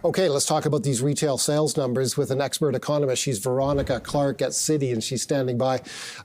Okay, let's talk about these retail sales numbers with an expert economist. She's Veronica Clark at Citi, and she's standing by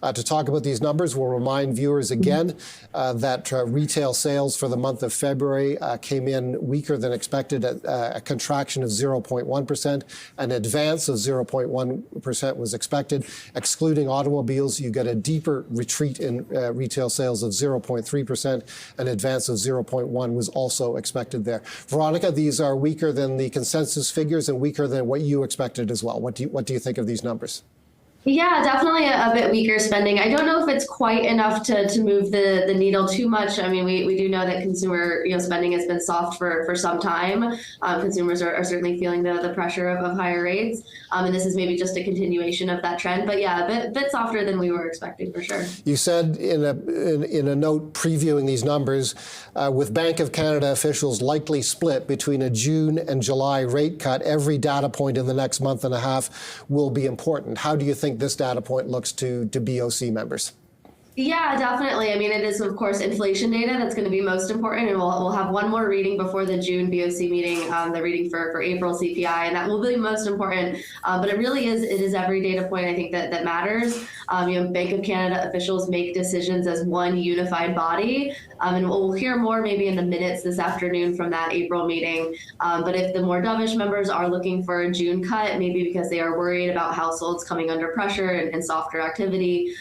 to talk about these numbers. We'll remind viewers again that retail sales for the month of February came in weaker than expected at a contraction of 0.1%. An advance of 0.1% was expected. Excluding automobiles, you get a deeper retreat in retail sales of 0.3%. An advance of 0.1 was also expected there. Veronica, these are weaker than the consensus figures and weaker than what you expected as well. What do you think of these numbers? Yeah, definitely a bit weaker spending. I don't know if it's quite enough to move the needle too much. I mean, we do know that consumer spending has been soft for some time. Consumers are certainly feeling the pressure of higher rates. And this is maybe just a continuation of that trend. But yeah, a bit softer than we were expecting for sure. You said in a note previewing these numbers, with Bank of Canada officials likely split between a June and July rate cut, every data point in the next month and a half will be important. How do you think this data point looks to BOC members? Yeah, definitely. I mean, it is, of course, inflation data that's going to be most important. And we'll have one more reading before the June BOC meeting, the reading for April CPI, and that will be most important. But it really is every data point, I think, that matters. Bank of Canada officials make decisions as one unified body. And we'll hear more maybe in the minutes this afternoon from that April meeting. But if the more dovish members are looking for a June cut, maybe because they are worried about households coming under pressure and softer activity,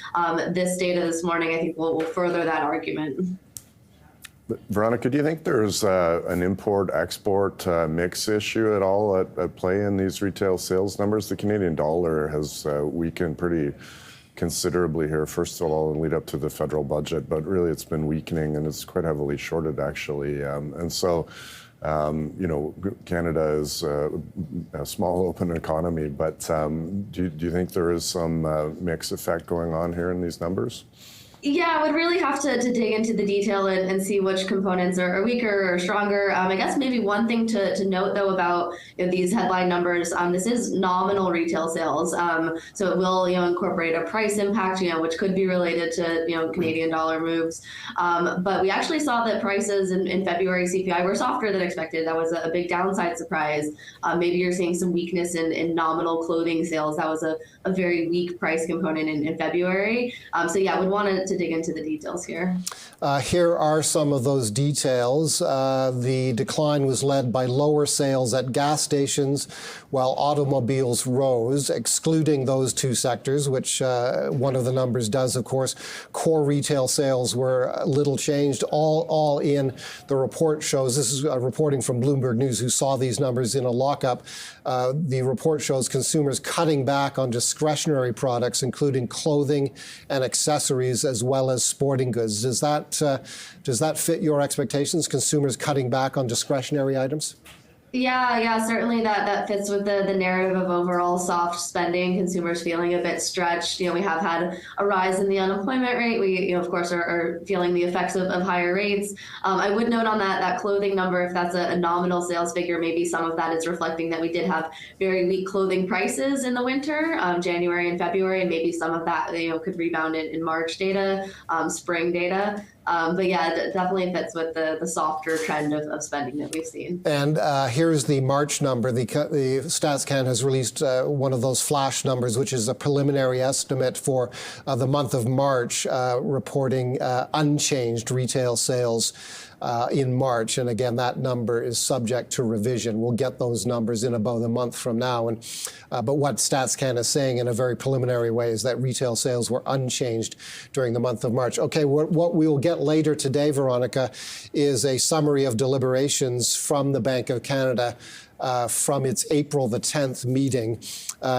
this data this morning, I think, will further that argument. Veronica, do you think there's an import-export mix issue at all at play in these retail sales numbers? The Canadian dollar has weakened pretty considerably here, first of all, in lead up to the federal budget, but really it's been weakening and it's quite heavily shorted, actually. And so, Canada is a small, open economy, but do you think there is some mix effect going on here in these numbers? Yeah, I would really have to dig into the detail and see which components are weaker or stronger. I guess maybe one thing to note, though, about these headline numbers, this is nominal retail sales. So it will incorporate a price impact, which could be related to Canadian dollar moves. But we actually saw that prices in February CPI were softer than expected. That was a big downside surprise. Maybe you're seeing some weakness in nominal clothing sales. That was a very weak price component in February. So yeah, I would want to dig into the details here. Here are some of those details. The decline was led by lower sales at gas stations, while automobiles rose. Excluding those two sectors, which one of the numbers does, of course, core retail sales were little changed. All in, the report shows, this is reporting from Bloomberg News, who saw these numbers in a lockup. The report shows consumers cutting back on discretionary products, including clothing and accessories, as well as sporting goods. Does that fit your expectations, consumers cutting back on discretionary items? Yeah, certainly that fits with the narrative of overall soft spending, consumers feeling a bit stretched. We have had a rise in the unemployment rate. We, of course, are feeling the effects of higher rates. I would note on that clothing number, if that's a nominal sales figure, maybe some of that is reflecting that we did have very weak clothing prices in the winter, January and February, and maybe some of that could rebound in March data, spring data. But yeah, it definitely fits with the softer trend of spending that we've seen. And here's the March number. The StatsCan has released one of those flash numbers, which is a preliminary estimate for the month of March, reporting unchanged retail sales in March. And again, that number is subject to revision. We'll get those numbers in about a month from now. But what StatsCan is saying in a very preliminary way is that retail sales were unchanged during the month of March. Okay, what we will get later today, Veronica, is a summary of deliberations from the Bank of Canada from its April the 10th meeting.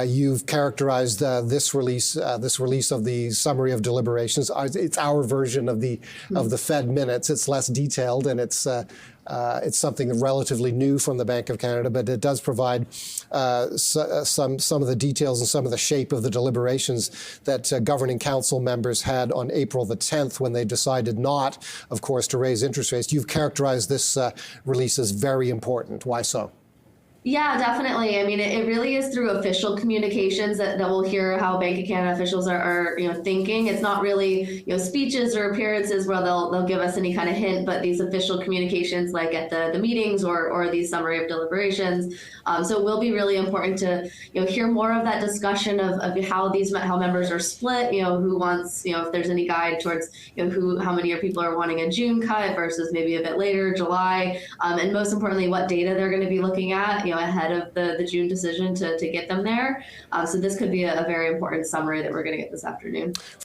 You've characterized this release of the summary of deliberations. It's our version of the Fed minutes. It's less detailed, and it's something relatively new from the Bank of Canada, but it does provide some of the details and some of the shape of the deliberations that governing council members had on April the 10th when they decided not, of course, to raise interest rates. You've characterized this release as very important. Why so? Yeah, definitely. I mean, it really is through official communications that we'll hear how Bank of Canada officials are thinking. It's not really, speeches or appearances where they'll give us any kind of hint, but these official communications like at the meetings or these summary of deliberations. So it will be really important to, hear more of that discussion of how members are split, who wants, if there's any guide towards, how many people are wanting a June cut versus maybe a bit later, July, and most importantly, what data they're going to be looking at, ahead of the June decision to get them there. So this could be a very important summary that we're going to get this afternoon.